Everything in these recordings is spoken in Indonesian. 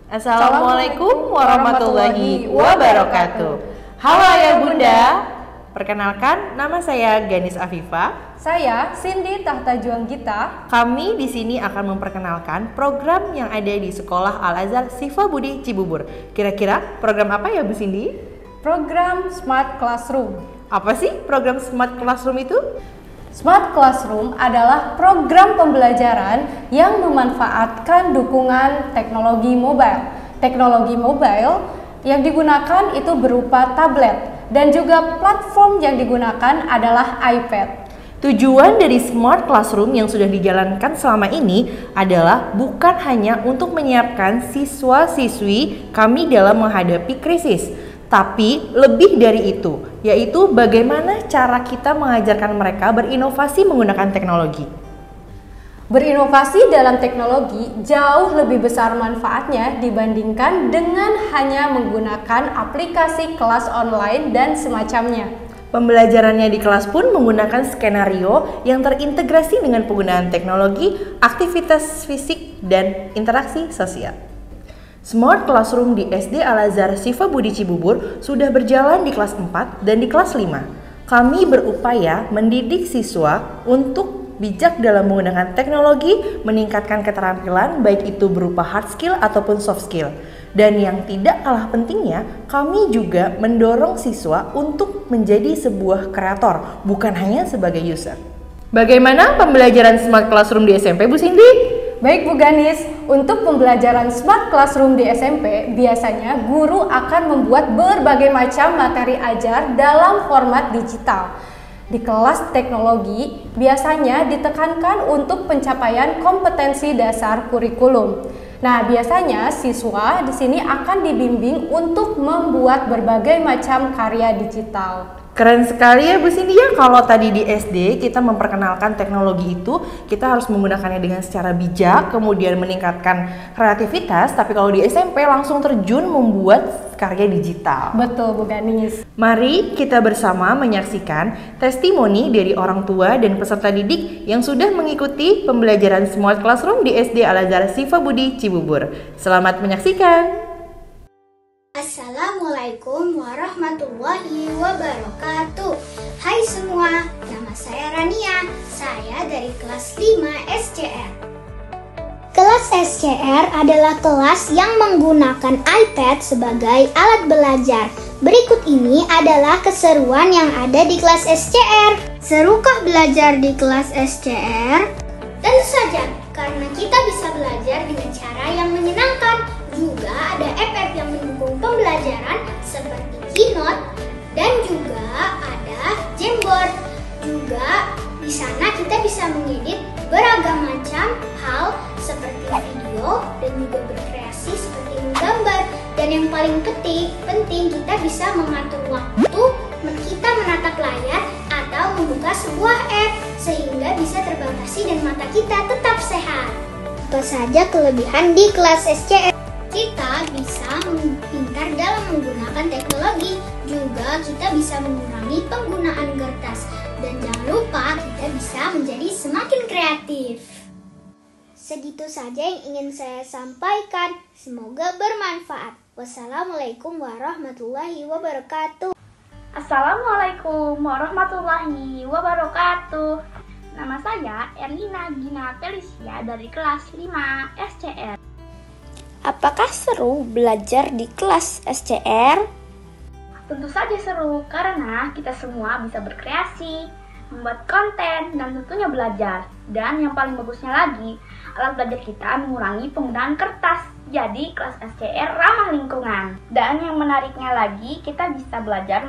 Assalamualaikum warahmatullahi wabarakatuh. Halo Ayah Bunda, perkenalkan nama saya Ganis Afifah. Saya Cindy Tahtajuang Gita. Kami di sini akan memperkenalkan program yang ada di Sekolah Al-Azhar Syifa Budi Cibubur. Kira-kira program apa ya Bu Cindy? Program Smart Classroom. Apa sih program Smart Classroom itu? Smart Classroom adalah program pembelajaran yang memanfaatkan dukungan teknologi mobile. Teknologi mobile yang digunakan itu berupa tablet dan juga platform yang digunakan adalah iPad. Tujuan dari Smart Classroom yang sudah dijalankan selama ini adalah bukan hanya untuk menyiapkan siswa-siswi kami dalam menghadapi krisis, tapi lebih dari itu, yaitu bagaimana cara kita mengajarkan mereka berinovasi menggunakan teknologi. Berinovasi dalam teknologi jauh lebih besar manfaatnya dibandingkan dengan hanya menggunakan aplikasi kelas online dan semacamnya. Pembelajarannya di kelas pun menggunakan skenario yang terintegrasi dengan penggunaan teknologi, aktivitas fisik, dan interaksi sosial. Smart Classroom di SD Al-Azhar Syifa Budi Cibubur sudah berjalan di kelas 4 dan di kelas 5. Kami berupaya mendidik siswa untuk bijak dalam menggunakan teknologi, meningkatkan keterampilan baik itu berupa hard skill ataupun soft skill. Dan yang tidak kalah pentingnya, kami juga mendorong siswa untuk menjadi sebuah kreator, bukan hanya sebagai user. Bagaimana pembelajaran Smart Classroom di SMP, Bu Cindy? Baik Bu Ganis, untuk pembelajaran Smart Classroom di SMP, biasanya guru akan membuat berbagai macam materi ajar dalam format digital. Di kelas teknologi, biasanya ditekankan untuk pencapaian kompetensi dasar kurikulum. Nah, biasanya siswa di sini akan dibimbing untuk membuat berbagai macam karya digital. Keren sekali ya Bu Cindy ya, kalau tadi di SD kita memperkenalkan teknologi itu, kita harus menggunakannya dengan secara bijak, kemudian meningkatkan kreativitas, tapi kalau di SMP langsung terjun membuat karya digital. Betul Bu Ganis. Mari kita bersama menyaksikan testimoni dari orang tua dan peserta didik yang sudah mengikuti pembelajaran Smart Classroom di SD Al-Azhar Syifa Budi Cibubur. Selamat menyaksikan. Assalamualaikum warahmatullahi wabarakatuh. Hai semua, nama saya Rania. Saya dari kelas 5 SCR. Kelas SCR adalah kelas yang menggunakan iPad sebagai alat belajar. Berikut ini adalah keseruan yang ada di kelas SCR. Serukah belajar di kelas SCR? Tentu saja, karena kita bisa belajar dengan cara yang menyenangkan. Juga ada app yang mendukung pembelajaran seperti Keynote dan juga ada Jamboard. Juga di sana kita bisa mengedit beragam macam hal seperti video dan juga berkreasi seperti menggambar. Dan yang paling penting kita bisa mengatur waktu kita menatap layar atau membuka sebuah app sehingga bisa terbatasi dan mata kita tetap sehat. Apa saja kelebihan di kelas SCR? Kita bisa pintar dalam menggunakan teknologi, juga kita bisa mengurangi penggunaan kertas, dan jangan lupa kita bisa menjadi semakin kreatif. Segitu saja yang ingin saya sampaikan, semoga bermanfaat. Wassalamualaikum warahmatullahi wabarakatuh. Assalamualaikum warahmatullahi wabarakatuh. Nama saya Erlina Gina Felicia dari kelas 5 SCR. Apakah seru belajar di kelas SCR? Tentu saja seru, karena kita semua bisa berkreasi, membuat konten, dan tentunya belajar. Dan yang paling bagusnya lagi, alat belajar kita mengurangi penggunaan kertas. Jadi kelas SCR ramah lingkungan. Dan yang menariknya lagi, kita bisa belajar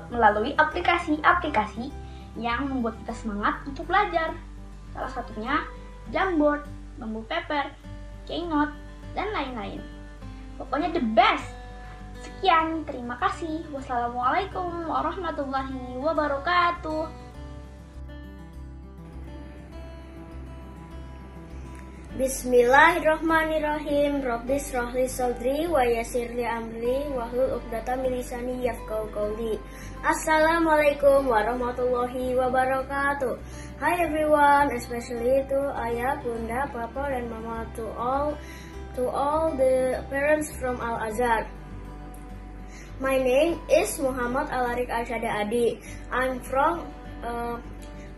melalui aplikasi-aplikasi yang membuat kita semangat untuk belajar. Salah satunya Jamboard, Bamboo Paper, Keynote, dan lain-lain. Pokoknya the best. Sekian, terima kasih. Wassalamualaikum warahmatullahi wabarakatuh. Bismillahirrahmanirrahim. Rabbi shrahli sadri wa yassirli amri wahlul 'uqdatam min lisani yafqahu qawli. Assalamualaikum warahmatullahi wabarakatuh. Hi everyone, especially to ayah, bunda, papa, dan mama, to all to all the parents from Al-Azhar. My name is Muhammad Alarik Arsyada Adi. I'm from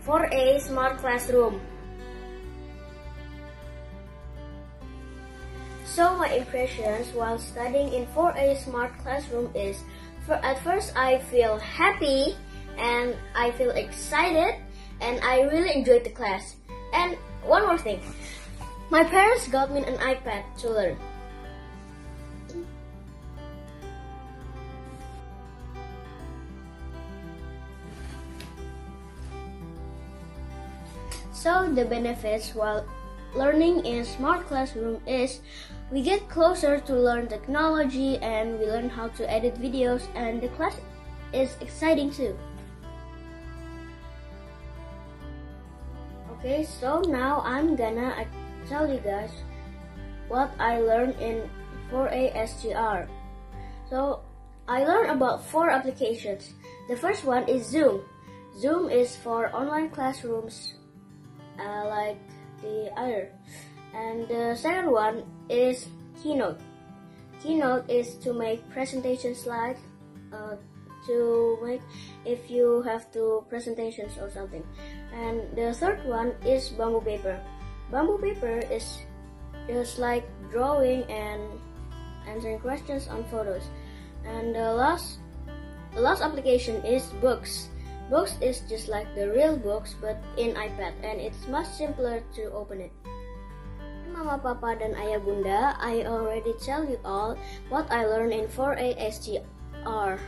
4A Smart Classroom. So my impressions while studying in 4A Smart Classroom is, at first I feel happy and I feel excited and I really enjoyed the class. And one more thing, my parents got me an iPad to learn. So the benefits while learning in Smart Classroom is we get closer to learn technology and we learn how to edit videos, and the class is exciting too. Okay, so now I'm gonna tell you guys what I learned in 4A SGR. So I learned about 4 applications. The first one is Zoom. Zoom is for online classrooms like the other. And the second one is Keynote. Keynote is to make presentation slides, to make if you have to presentations or something. And the third one is Bamboo Paper. Bamboo Paper is just like drawing and answering questions on photos. And the last application is Books. Books is just like the real books but in iPad, and it's much simpler to open it. Mama, Papa, dan Ayah Bunda, I already tell you all what I learned in 4A SGR.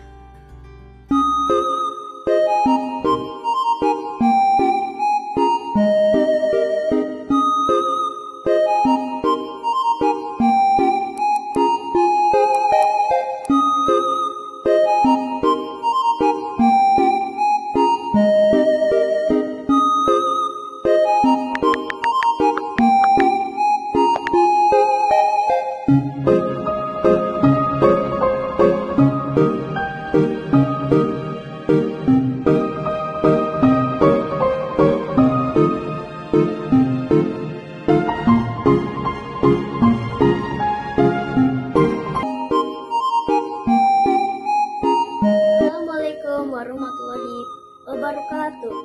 Assalamualaikum warahmatullahi wabarakatuh.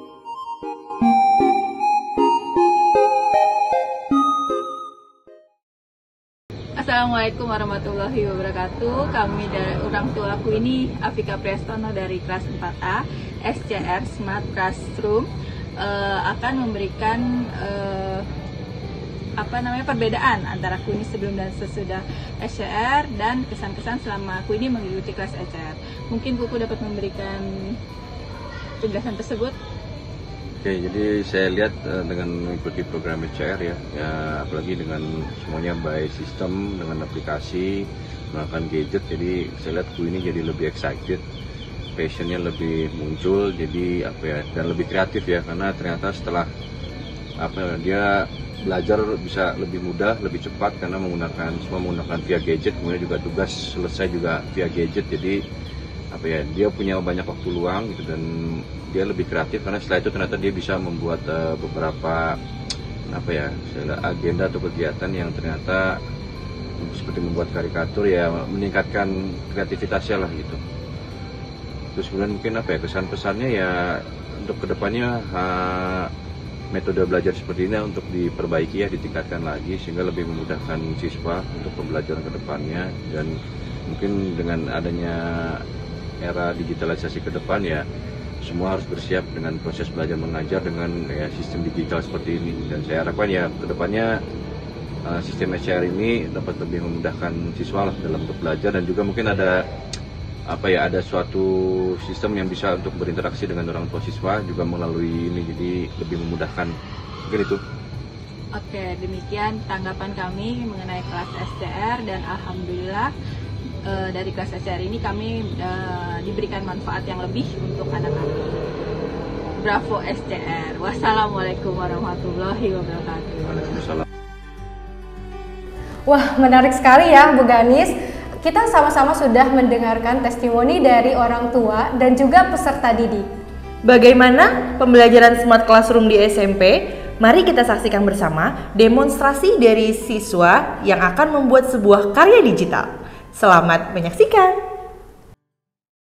Assalamualaikum warahmatullahi wabarakatuh. Kami dari orang tuaku ini Afika Prestono dari kelas 4A SCR Smart Classroom akan memberikan perbedaan antara aku ini sebelum dan sesudah SCR dan kesan-kesan selama aku ini mengikuti kelas SCR. Mungkin Buku dapat memberikan penjelasan tersebut. Oke, jadi saya lihat dengan mengikuti program SCR ya, apalagi dengan semuanya by sistem, dengan aplikasi, menggunakan gadget, jadi saya lihat aku ini jadi lebih excited, passionnya lebih muncul, jadi dan lebih kreatif ya, karena ternyata setelah dia belajar bisa lebih mudah, lebih cepat karena semua menggunakan via gadget, kemudian juga tugas selesai juga via gadget, jadi dia punya banyak waktu luang gitu, dan dia lebih kreatif karena setelah itu ternyata dia bisa membuat beberapa agenda atau kegiatan yang ternyata seperti membuat karikatur ya, meningkatkan kreativitasnya lah gitu. Terus kemudian mungkin kesan-pesannya ya untuk kedepannya metode belajar seperti ini untuk diperbaiki ya, ditingkatkan lagi sehingga lebih memudahkan siswa untuk pembelajaran kedepannya, dan mungkin dengan adanya era digitalisasi ke depan ya semua harus bersiap dengan proses belajar mengajar dengan sistem digital seperti ini, dan saya harapkan ya kedepannya sistem SCR ini dapat lebih memudahkan siswa lah dalam untuk belajar, dan juga mungkin ada suatu sistem yang bisa untuk berinteraksi dengan orang tua siswa juga melalui ini, jadi lebih memudahkan, mungkin itu. Oke, demikian tanggapan kami mengenai kelas SCR, dan alhamdulillah dari kelas SCR ini kami diberikan manfaat yang lebih untuk anak kami. Bravo SCR. Wassalamualaikum warahmatullahi wabarakatuh. Waalaikumsalam. Wah, menarik sekali ya Bu Ganis. Kita sama-sama sudah mendengarkan testimoni dari orang tua dan juga peserta didik. Bagaimana pembelajaran Smart Classroom di SMP? Mari kita saksikan bersama demonstrasi dari siswa yang akan membuat sebuah karya digital. Selamat menyaksikan.